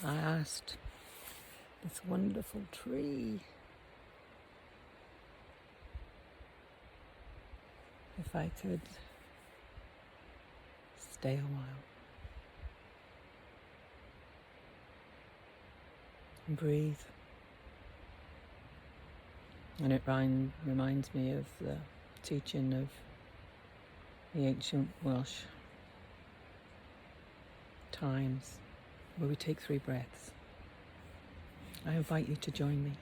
I asked this wonderful tree if I could stay a while and breathe. And it reminds me of the teaching of the ancient Welsh times where we take 3 breaths. I invite you to join me.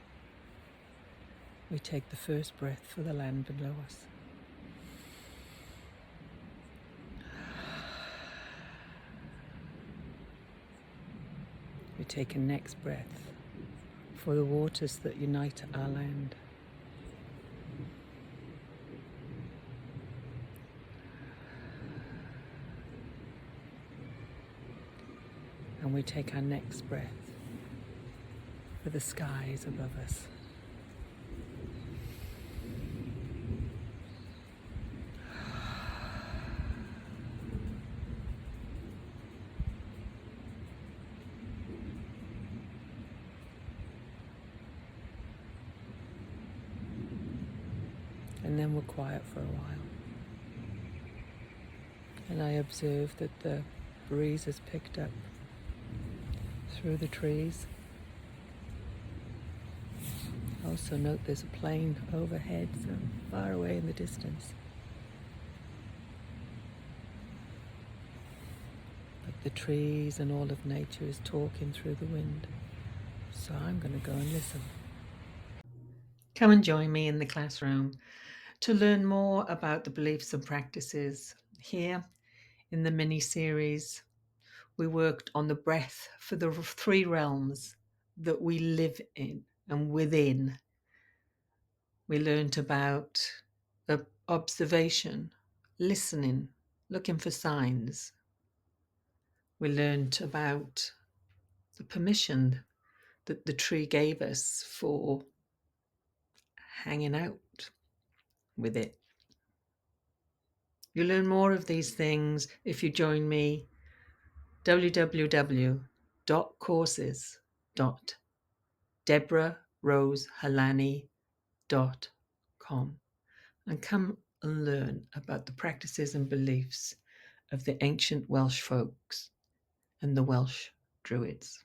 We take the first breath for the land below us. We take a next breath for the waters that unite our land. And we take our next breath for the skies above us. And then we're quiet for a while. And I observe that the breeze has picked up through the trees. Also note there's a plane overhead, so far away in the distance. But the trees and all of nature is talking through the wind. So I'm going to go and listen. Come and join me in the classroom to learn more about the beliefs and practices. Here in the mini-series, we worked on the breath for the 3 realms that we live in and within. We learned about observation, listening, looking for signs. We learned about the permission that the tree gave us for hanging out with it. You learn more of these things if you join me, www.courses.deborahrosehalani.com, and come and learn about the practices and beliefs of the ancient Welsh folks and the Welsh Druids.